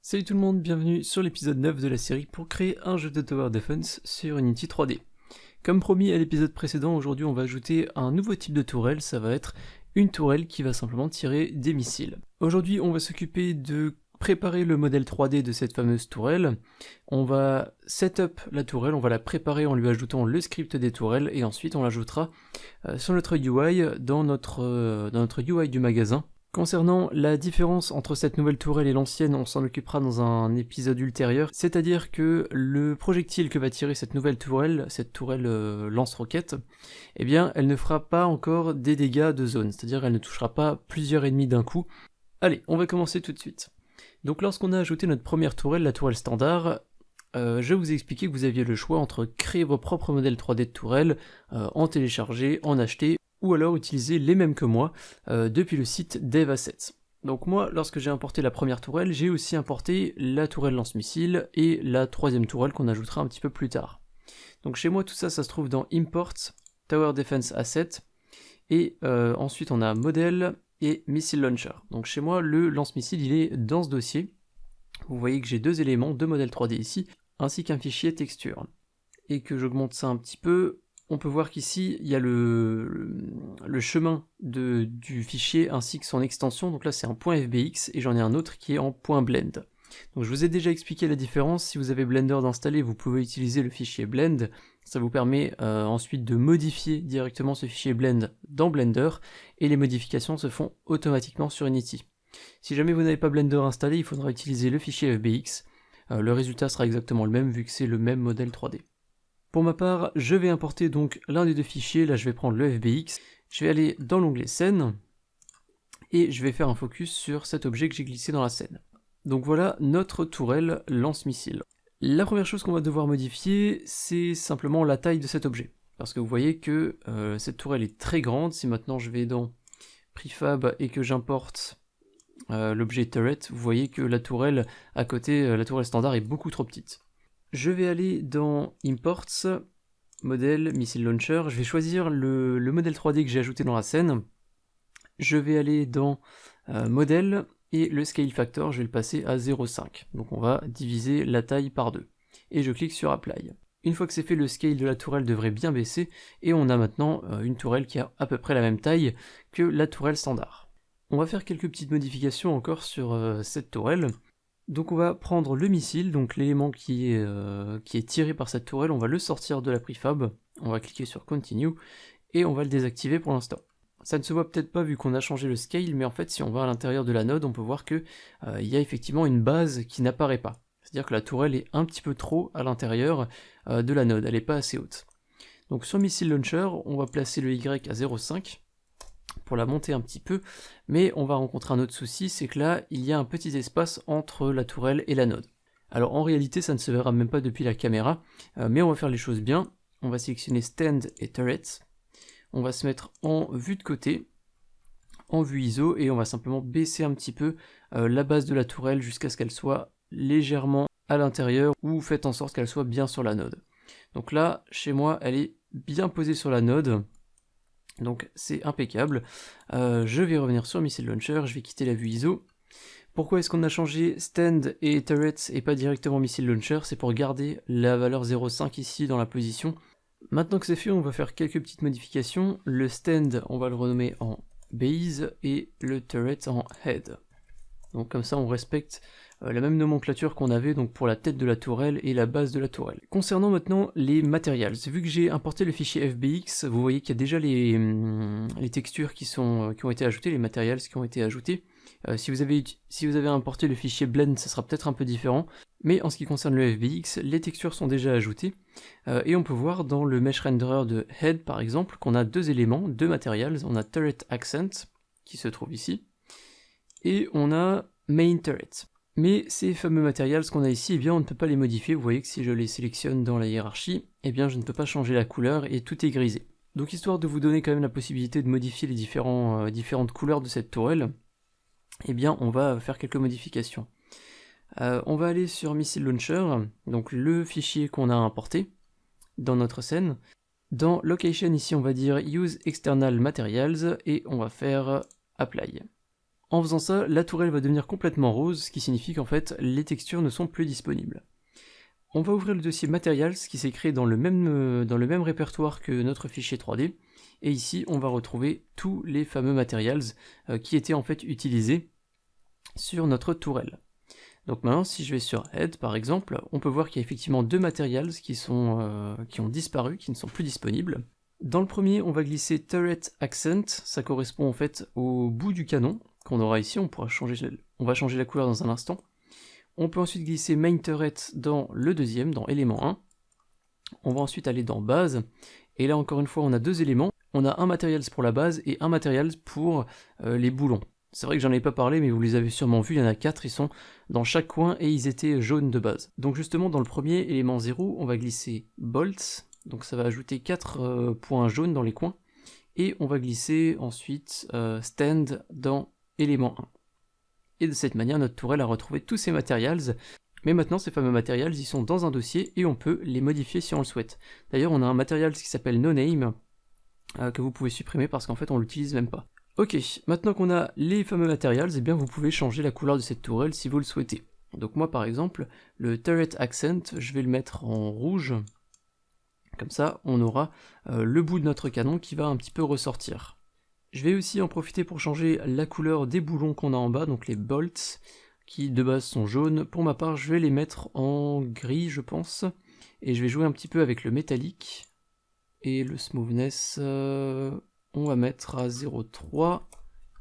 Salut tout le monde, bienvenue sur l'épisode 9 de la série pour créer un jeu de Tower Defense sur Unity 3D. Comme promis à l'épisode précédent, aujourd'hui on va ajouter un nouveau type de tourelle, ça va être une tourelle qui va simplement tirer des missiles. Aujourd'hui on va s'occuper de préparer le modèle 3D de cette fameuse tourelle. On va setup la tourelle, on va la préparer en lui ajoutant le script des tourelles et ensuite on l'ajoutera sur notre UI dans notre UI du magasin. Concernant la différence entre cette nouvelle tourelle et l'ancienne, on s'en occupera dans un épisode ultérieur, c'est-à-dire que le projectile que va tirer cette nouvelle tourelle, lance-roquette, eh bien elle ne fera pas encore des dégâts de zone, c'est-à-dire elle ne touchera pas plusieurs ennemis d'un coup. Allez, on va commencer tout de suite. Donc lorsqu'on a ajouté notre première tourelle, la tourelle standard, je vous ai expliqué que vous aviez le choix entre créer vos propres modèles 3D de tourelle, en télécharger, en acheter, ou alors utiliser les mêmes que moi depuis le site DevAssets. Donc moi, lorsque j'ai importé la première tourelle, j'ai aussi importé la tourelle lance-missile et la troisième tourelle qu'on ajoutera un petit peu plus tard. Donc chez moi, tout ça, ça se trouve dans Import, Tower Defense Asset, et ensuite on a Model et Missile Launcher. Donc chez moi, le lance-missile, il est dans ce dossier. Vous voyez que j'ai deux éléments, deux modèles 3D ici, ainsi qu'un fichier texture. Et que j'augmente ça un petit peu, on peut voir qu'ici, il y a le chemin du fichier ainsi que son extension. Donc là, c'est un .fbx et j'en ai un autre qui est en .blend. Donc je vous ai déjà expliqué la différence. Si vous avez Blender d'installer, vous pouvez utiliser le fichier blend. Ça vous permet ensuite de modifier directement ce fichier blend dans Blender et les modifications se font automatiquement sur Unity. Si jamais vous n'avez pas Blender installé, il faudra utiliser le fichier fbx. Le résultat sera exactement le même vu que c'est le même modèle 3D. Pour ma part, je vais importer donc l'un des deux fichiers, là je vais prendre le fbx, je vais aller dans l'onglet scène, et je vais faire un focus sur cet objet que j'ai glissé dans la scène. Donc voilà notre tourelle lance-missile. La première chose qu'on va devoir modifier, c'est simplement la taille de cet objet. Parce que vous voyez que cette tourelle est très grande, si maintenant je vais dans Prefab et que j'importe l'objet turret, vous voyez que la tourelle à côté, la tourelle standard est beaucoup trop petite. Je vais aller dans Imports, Modèle, Missile Launcher, je vais choisir le modèle 3D que j'ai ajouté dans la scène. Je vais aller dans Modèle, et le Scale Factor, je vais le passer à 0,5. Donc on va diviser la taille par 2. Et je clique sur Apply. Une fois que c'est fait, le scale de la tourelle devrait bien baisser, et on a maintenant une tourelle qui a à peu près la même taille que la tourelle standard. On va faire quelques petites modifications encore sur cette tourelle. Donc on va prendre le missile, donc l'élément qui est tiré par cette tourelle, on va le sortir de la prefab, on va cliquer sur Continue, et on va le désactiver pour l'instant. Ça ne se voit peut-être pas vu qu'on a changé le scale, mais en fait si on va à l'intérieur de la node, on peut voir que il y a effectivement une base qui n'apparaît pas. C'est-à-dire que la tourelle est un petit peu trop à l'intérieur de la node, elle n'est pas assez haute. Donc sur Missile Launcher, on va placer le Y à 0,5, pour la monter un petit peu, mais on va rencontrer un autre souci, c'est que là, il y a un petit espace entre la tourelle et la node. Alors en réalité, ça ne se verra même pas depuis la caméra, mais on va faire les choses bien. On va sélectionner Stand et Turret, on va se mettre en vue de côté, en vue ISO, et on va simplement baisser un petit peu la base de la tourelle jusqu'à ce qu'elle soit légèrement à l'intérieur, ou faites en sorte qu'elle soit bien sur la node. Donc là, chez moi, elle est bien posée sur la node, donc c'est impeccable. Je vais revenir sur Missile Launcher, je vais quitter la vue ISO. Pourquoi est-ce qu'on a changé Stand et Turret et pas directement Missile Launcher? C'est pour garder la valeur 0,5 ici dans la position. Maintenant que c'est fait, on va faire quelques petites modifications. Le Stand, on va le renommer en Base et le Turret en Head. Donc comme ça on respecte la même nomenclature qu'on avait donc pour la tête de la tourelle et la base de la tourelle. Concernant maintenant les materials, vu que j'ai importé le fichier fbx, vous voyez qu'il y a déjà les textures qui ont été ajoutées, les materials qui ont été ajoutés. Si vous avez importé le fichier blend, ça sera peut-être un peu différent, mais en ce qui concerne le fbx, les textures sont déjà ajoutées, et on peut voir dans le mesh renderer de head par exemple qu'on a deux éléments, deux materials, on a turret accent qui se trouve ici, et on a main turret. Mais ces fameux materials qu'on a ici, eh bien on ne peut pas les modifier. Vous voyez que si je les sélectionne dans la hiérarchie, eh bien je ne peux pas changer la couleur et tout est grisé. Donc histoire de vous donner quand même la possibilité de modifier les différentes couleurs de cette tourelle, eh bien on va faire quelques modifications. On va aller sur Missile Launcher, donc le fichier qu'on a importé dans notre scène. Dans Location ici on va dire Use External Materials et on va faire Apply. En faisant ça, la tourelle va devenir complètement rose, ce qui signifie qu'en fait, les textures ne sont plus disponibles. On va ouvrir le dossier Materials qui s'est créé dans le même répertoire que notre fichier 3D, et ici on va retrouver tous les fameux Materials qui étaient en fait utilisés sur notre tourelle. Donc maintenant, si je vais sur Head par exemple, on peut voir qu'il y a effectivement deux Materials qui ont disparu, qui ne sont plus disponibles. Dans le premier, on va glisser Turret Accent, ça correspond en fait au bout du canon qu'on aura ici, on va changer la couleur dans un instant. On peut ensuite glisser Main Turret dans le deuxième, dans élément 1. On va ensuite aller dans base, et là encore une fois on a deux éléments. On a un Materials pour la base et un Materials pour les boulons. C'est vrai que j'en ai pas parlé, mais vous les avez sûrement vus, il y en a 4, ils sont dans chaque coin et ils étaient jaunes de base. Donc justement dans le premier, élément 0, on va glisser Bolts, donc ça va ajouter 4 points jaunes dans les coins, et on va glisser ensuite Stand dans élément 1. Et de cette manière, notre tourelle a retrouvé tous ses materials, mais maintenant ces fameux materials, ils sont dans un dossier et on peut les modifier si on le souhaite. D'ailleurs, on a un material qui s'appelle NoName, que vous pouvez supprimer parce qu'en fait on l'utilise même pas. Ok, maintenant qu'on a les fameux materials, eh bien vous pouvez changer la couleur de cette tourelle si vous le souhaitez. Donc moi par exemple, le Turret Accent, je vais le mettre en rouge, comme ça on aura le bout de notre canon qui va un petit peu ressortir. Je vais aussi en profiter pour changer la couleur des boulons qu'on a en bas, donc les bolts, qui de base sont jaunes. Pour ma part, je vais les mettre en gris, je pense, et je vais jouer un petit peu avec le métallique. Et le smoothness, on va mettre à 0,3,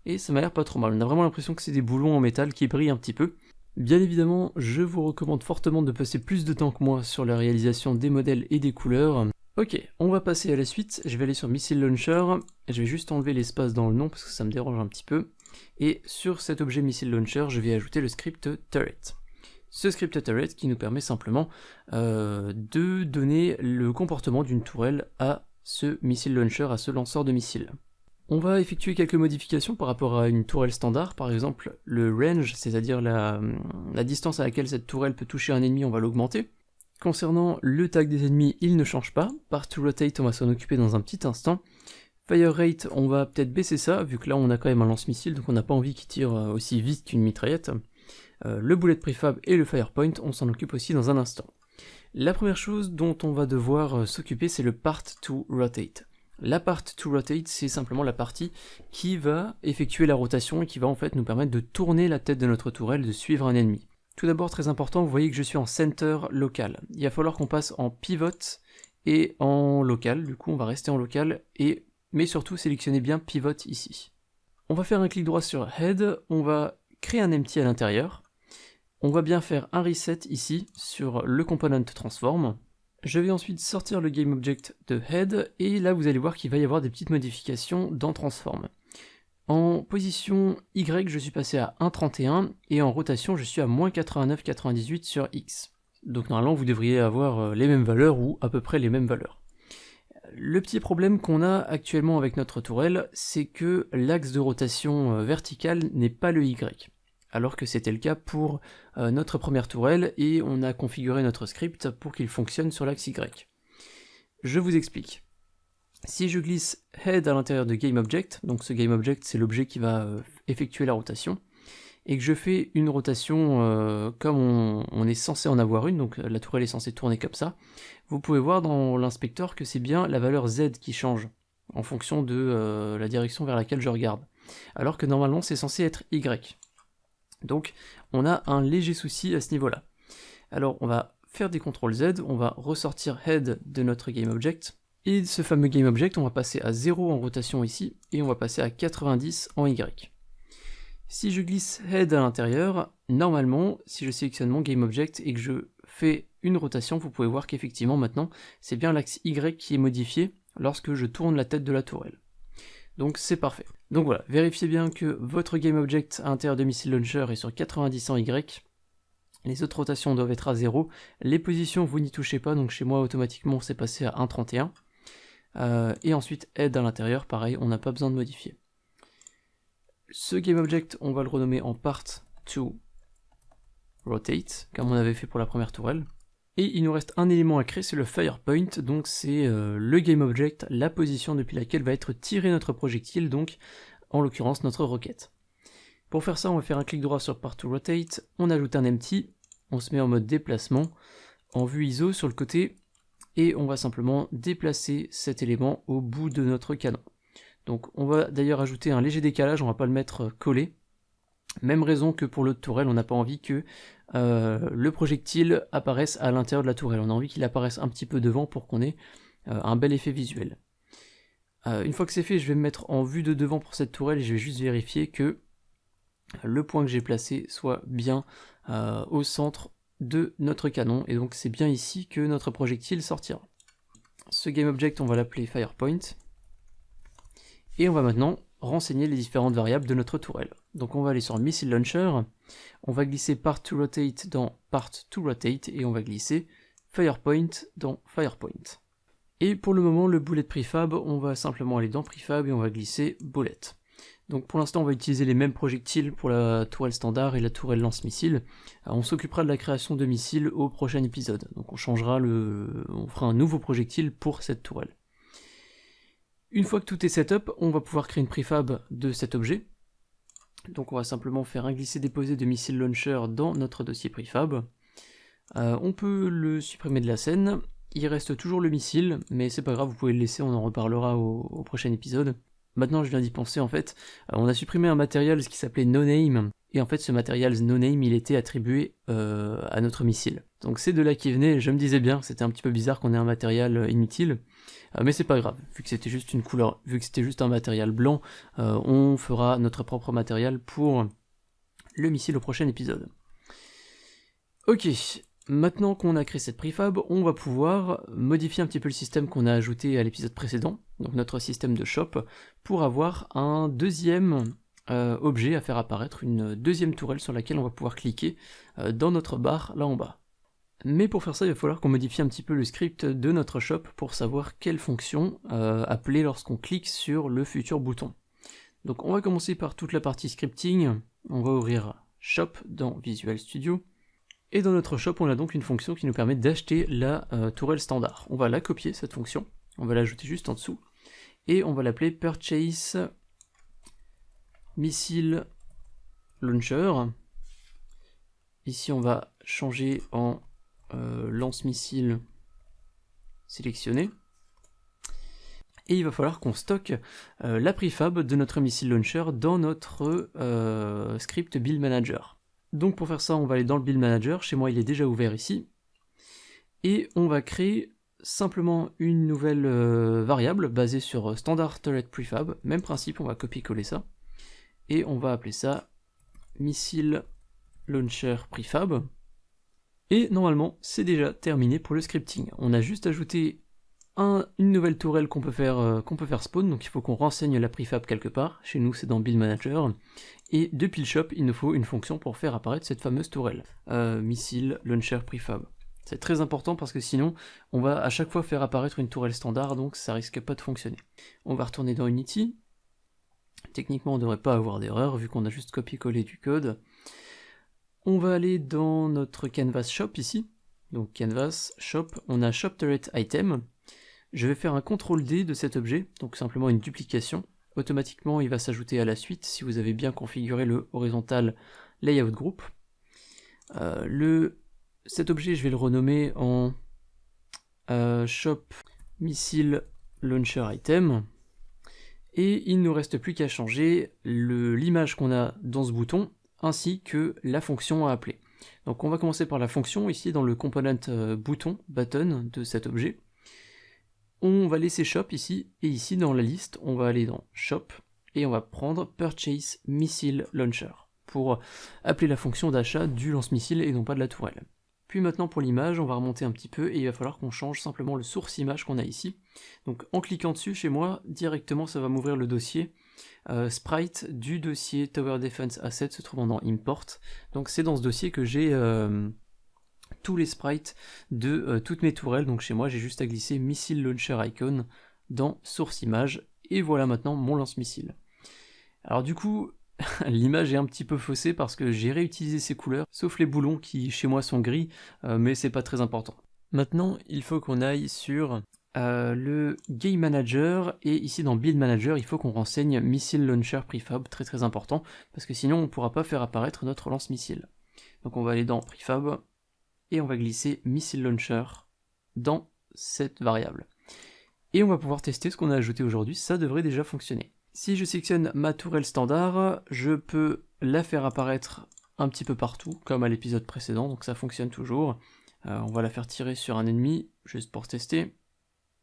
et ça m'a l'air pas trop mal. On a vraiment l'impression que c'est des boulons en métal qui brillent un petit peu. Bien évidemment, je vous recommande fortement de passer plus de temps que moi sur la réalisation des modèles et des couleurs. Ok, on va passer à la suite, je vais aller sur Missile Launcher, je vais juste enlever l'espace dans le nom parce que ça me dérange un petit peu, et sur cet objet Missile Launcher, je vais ajouter le script Turret. Ce script Turret qui nous permet simplement de donner le comportement d'une tourelle à ce Missile Launcher, à ce lanceur de missiles. On va effectuer quelques modifications par rapport à une tourelle standard, par exemple le range, c'est-à-dire la distance à laquelle cette tourelle peut toucher un ennemi, on va l'augmenter. Concernant le tag des ennemis, il ne change pas. Path to Rotate, on va s'en occuper dans un petit instant. Fire Rate, on va peut-être baisser ça, vu que là on a quand même un lance-missile, donc on n'a pas envie qu'il tire aussi vite qu'une mitraillette. Le Bullet Prefab et le Fire Point, on s'en occupe aussi dans un instant. La première chose dont on va devoir s'occuper, c'est le Path to Rotate. La Path to Rotate, c'est simplement la partie qui va effectuer la rotation et qui va en fait nous permettre de tourner la tête de notre tourelle, de suivre un ennemi. Tout d'abord, très important, vous voyez que je suis en center local. Il va falloir qu'on passe en pivot et en local. Du coup, on va rester en local, mais surtout sélectionner bien pivot ici. On va faire un clic droit sur Head, on va créer un empty à l'intérieur. On va bien faire un reset ici sur le component transform. Je vais ensuite sortir le game object de Head, et là vous allez voir qu'il va y avoir des petites modifications dans transform. En position Y, je suis passé à 1,31 et en rotation, je suis à moins 89,98 sur X. Donc normalement, vous devriez avoir les mêmes valeurs ou à peu près les mêmes valeurs. Le petit problème qu'on a actuellement avec notre tourelle, c'est que l'axe de rotation verticale n'est pas le Y. Alors que c'était le cas pour notre première tourelle et on a configuré notre script pour qu'il fonctionne sur l'axe Y. Je vous explique. Si je glisse Head à l'intérieur de GameObject, donc ce GameObject c'est l'objet qui va effectuer la rotation, et que je fais une rotation comme on est censé en avoir une, donc la tourelle est censée tourner comme ça, vous pouvez voir dans l'inspecteur que c'est bien la valeur Z qui change, en fonction de la direction vers laquelle je regarde, alors que normalement c'est censé être Y. Donc on a un léger souci à ce niveau-là. Alors on va faire des CTRL Z, on va ressortir Head de notre GameObject, et ce fameux GameObject, on va passer à 0 en rotation ici, et on va passer à 90 en Y. Si je glisse Head à l'intérieur, normalement, si je sélectionne mon GameObject et que je fais une rotation, vous pouvez voir qu'effectivement maintenant, c'est bien l'axe Y qui est modifié lorsque je tourne la tête de la tourelle. Donc c'est parfait. Donc voilà, vérifiez bien que votre GameObject à l'intérieur de Missile Launcher est sur 90 en Y. Les autres rotations doivent être à 0. Les positions, vous n'y touchez pas, donc chez moi, automatiquement, c'est passé à 1,31. Et ensuite Head à l'intérieur, pareil, on n'a pas besoin de modifier. Ce GameObject, on va le renommer en Part to Rotate, comme on avait fait pour la première tourelle. Et il nous reste un élément à créer, c'est le Fire Point, donc c'est le GameObject, la position depuis laquelle va être tiré notre projectile, donc en l'occurrence notre roquette. Pour faire ça, on va faire un clic droit sur Part to Rotate, on ajoute un empty, on se met en mode déplacement, en vue ISO sur le côté, et on va simplement déplacer cet élément au bout de notre canon. Donc on va d'ailleurs ajouter un léger décalage, on va pas le mettre collé. Même raison que pour l'autre tourelle, on n'a pas envie que le projectile apparaisse à l'intérieur de la tourelle, on a envie qu'il apparaisse un petit peu devant pour qu'on ait un bel effet visuel. Une fois que c'est fait, je vais me mettre en vue de devant pour cette tourelle et je vais juste vérifier que le point que j'ai placé soit bien au centre de notre canon, et donc c'est bien ici que notre projectile sortira. Ce GameObject, on va l'appeler FirePoint, et on va maintenant renseigner les différentes variables de notre tourelle. Donc on va aller sur Missile Launcher, on va glisser Part to Rotate dans Part to Rotate, et on va glisser FirePoint dans FirePoint. Et pour le moment, le bullet prefab, on va simplement aller dans prefab et on va glisser bullet. Donc pour l'instant on va utiliser les mêmes projectiles pour la tourelle standard et la tourelle lance-missile. On s'occupera de la création de missiles au prochain épisode. Donc on fera un nouveau projectile pour cette tourelle. Une fois que tout est setup, on va pouvoir créer une prefab de cet objet. Donc on va simplement faire un glisser-déposer de missile launcher dans notre dossier prefab. On peut le supprimer de la scène. Il reste toujours le missile, mais c'est pas grave, vous pouvez le laisser, on en reparlera au prochain épisode. Maintenant je viens d'y penser en fait, on a supprimé un matériel qui s'appelait NoName, et en fait ce matériel NoName il était attribué à notre missile. Donc c'est de là qu'il venait, je me disais bien, c'était un petit peu bizarre qu'on ait un matériel inutile, mais c'est pas grave, vu que c'était juste une couleur, vu que c'était juste un matériel blanc, on fera notre propre matériel pour le missile au prochain épisode. Ok. Maintenant qu'on a créé cette prefab, on va pouvoir modifier un petit peu le système qu'on a ajouté à l'épisode précédent, donc notre système de shop, pour avoir un deuxième objet à faire apparaître, une deuxième tourelle sur laquelle on va pouvoir cliquer dans notre barre là en bas. Mais pour faire ça, il va falloir qu'on modifie un petit peu le script de notre shop pour savoir quelle fonction appeler lorsqu'on clique sur le futur bouton. Donc on va commencer par toute la partie scripting, on va ouvrir Shop dans Visual Studio. Et dans notre shop, on a donc une fonction qui nous permet d'acheter la tourelle standard. On va la copier, cette fonction, on va l'ajouter juste en dessous, et on va l'appeler Purchase Missile Launcher. Ici, on va changer en lance-missile sélectionné. Et il va falloir qu'on stocke la prefab de notre missile launcher dans notre script Build Manager. Donc pour faire ça, on va aller dans le Build Manager, chez moi il est déjà ouvert ici, et on va créer simplement une nouvelle variable basée sur Standard Turret Prefab, même principe, on va copier-coller ça, et on va appeler ça Missile Launcher Prefab, et normalement c'est déjà terminé pour le scripting. On a juste ajouté une nouvelle tourelle qu'on peut faire spawn, donc il faut qu'on renseigne la prefab quelque part, chez nous c'est dans Build Manager, et depuis le shop il nous faut une fonction pour faire apparaître cette fameuse tourelle, Missile Launcher Prefab. C'est très important parce que sinon on va à chaque fois faire apparaître une tourelle standard, donc ça risque pas de fonctionner. On va retourner dans Unity, techniquement on ne devrait pas avoir d'erreur vu qu'on a juste copié-collé du code. On va aller dans notre Canvas Shop ici, donc Canvas Shop, on a Shop Turret Item. Je vais faire un CTRL-D de cet objet, donc simplement une duplication. Automatiquement, il va s'ajouter à la suite si vous avez bien configuré le horizontal layout group. Cet objet, je vais le renommer en Shop Missile Launcher Item. Et il ne nous reste plus qu'à changer l'image qu'on a dans ce bouton, ainsi que la fonction à appeler. Donc on va commencer par la fonction, ici dans le component button de cet objet. On va laisser Shop ici, et ici dans la liste, on va aller dans Shop, et on va prendre Purchase Missile Launcher, pour appeler la fonction d'achat du lance-missile et non pas de la tourelle. Puis maintenant pour l'image, on va remonter un petit peu, et il va falloir qu'on change simplement le source image qu'on a ici. Donc en cliquant dessus, chez moi, directement ça va m'ouvrir le dossier sprite du dossier Tower Defense Asset se trouvant dans Import. Donc c'est dans ce dossier que j'ai tous les sprites de toutes mes tourelles, donc chez moi j'ai juste à glisser Missile Launcher Icon dans Source Image, et voilà maintenant mon lance-missile. Alors du coup, l'image est un petit peu faussée parce que j'ai réutilisé ces couleurs, sauf les boulons qui chez moi sont gris, mais c'est pas très important. Maintenant, il faut qu'on aille sur le Game Manager, et ici dans Build Manager, il faut qu'on renseigne Missile Launcher Prefab, très très important, parce que sinon on ne pourra pas faire apparaître notre lance-missile. Donc on va aller dans Prefab, et on va glisser Missile Launcher dans cette variable. Et on va pouvoir tester ce qu'on a ajouté aujourd'hui, ça devrait déjà fonctionner. Si je sélectionne ma tourelle standard, je peux la faire apparaître un petit peu partout, comme à l'épisode précédent, donc ça fonctionne toujours. On va la faire tirer sur un ennemi, juste pour tester.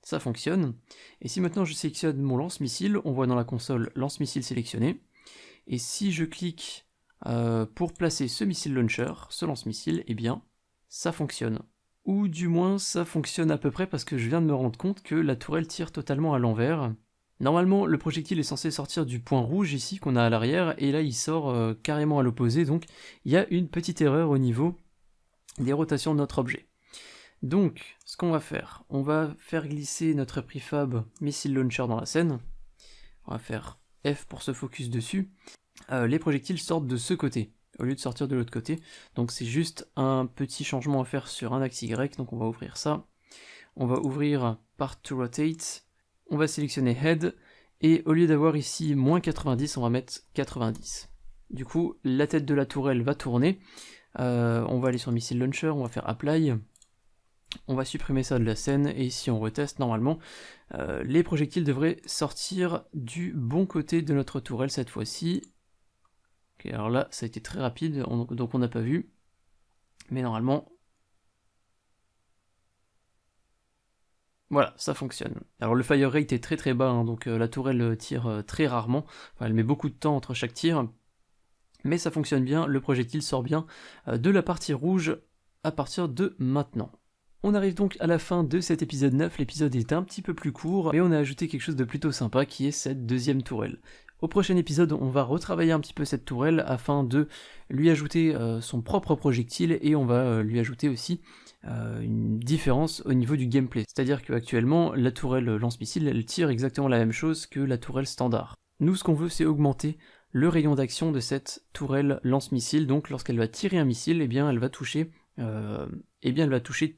Ça fonctionne. Et si maintenant je sélectionne mon lance-missile, on voit dans la console lance-missile sélectionné. Et si je clique pour placer ce missile launcher, ce lance-missile, eh bien, ça fonctionne. Ou du moins, ça fonctionne à peu près parce que je viens de me rendre compte que la tourelle tire totalement à l'envers. Normalement, le projectile est censé sortir du point rouge ici qu'on a à l'arrière, et là il sort carrément à l'opposé, donc il y a une petite erreur au niveau des rotations de notre objet. Donc, ce qu'on va faire, on va faire glisser notre prefab missile launcher dans la scène. On va faire F pour se focus dessus. Les projectiles sortent de ce côté, au lieu de sortir de l'autre côté. Donc c'est juste un petit changement à faire sur un axe Y, donc on va ouvrir ça. On va ouvrir Part to Rotate. On va sélectionner Head, et au lieu d'avoir ici moins 90, on va mettre 90. Du coup, la tête de la tourelle va tourner. On va aller sur Missile Launcher, on va faire Apply. On va supprimer ça de la scène, et si on reteste, normalement, les projectiles devraient sortir du bon côté de notre tourelle cette fois-ci. Ok, alors là, ça a été très rapide, donc on n'a pas vu. Mais normalement... Voilà, ça fonctionne. Alors le fire rate est très très bas, hein, donc la tourelle tire très rarement. Enfin, elle met beaucoup de temps entre chaque tir. Mais ça fonctionne bien, le projectile sort bien de la partie rouge à partir de maintenant. On arrive donc à la fin de cet épisode 9, l'épisode est un petit peu plus court, mais on a ajouté quelque chose de plutôt sympa qui est cette deuxième tourelle. Au prochain épisode, on va retravailler un petit peu cette tourelle afin de lui ajouter son propre projectile, et on va lui ajouter aussi une différence au niveau du gameplay. C'est-à-dire qu'actuellement, la tourelle lance-missile, elle tire exactement la même chose que la tourelle standard. Nous, ce qu'on veut, c'est augmenter le rayon d'action de cette tourelle lance-missile, donc lorsqu'elle va tirer un missile, eh bien, elle va toucher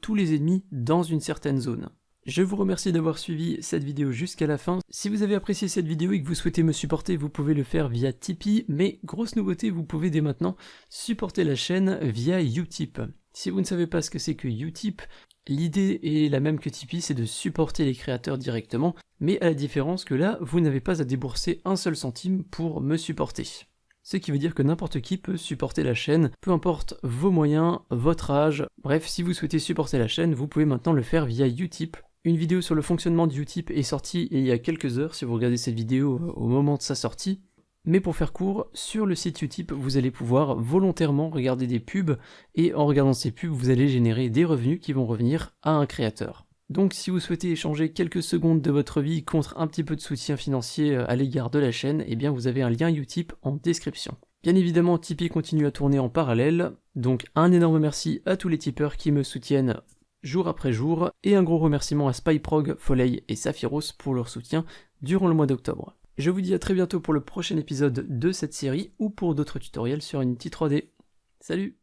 tous les ennemis dans une certaine zone. Je vous remercie d'avoir suivi cette vidéo jusqu'à la fin. Si vous avez apprécié cette vidéo et que vous souhaitez me supporter, vous pouvez le faire via Tipeee, mais grosse nouveauté, vous pouvez dès maintenant supporter la chaîne via Utip. Si vous ne savez pas ce que c'est que Utip, l'idée est la même que Tipeee, c'est de supporter les créateurs directement, mais à la différence que là, vous n'avez pas à débourser un seul centime pour me supporter. Ce qui veut dire que n'importe qui peut supporter la chaîne, peu importe vos moyens, votre âge, bref, si vous souhaitez supporter la chaîne, vous pouvez maintenant le faire via Utip. Une vidéo sur le fonctionnement de Utip est sortie il y a quelques heures, si vous regardez cette vidéo au moment de sa sortie. Mais pour faire court, sur le site Utip, vous allez pouvoir volontairement regarder des pubs, et en regardant ces pubs, vous allez générer des revenus qui vont revenir à un créateur. Donc si vous souhaitez échanger quelques secondes de votre vie contre un petit peu de soutien financier à l'égard de la chaîne, eh bien vous avez un lien Utip en description. Bien évidemment, Tipeee continue à tourner en parallèle, donc un énorme merci à tous les tipeurs qui me soutiennent jour après jour, et un gros remerciement à Spyprog, Foley et Saphiros pour leur soutien durant le mois d'octobre. Je vous dis à très bientôt pour le prochain épisode de cette série, ou pour d'autres tutoriels sur Unity 3D. Salut!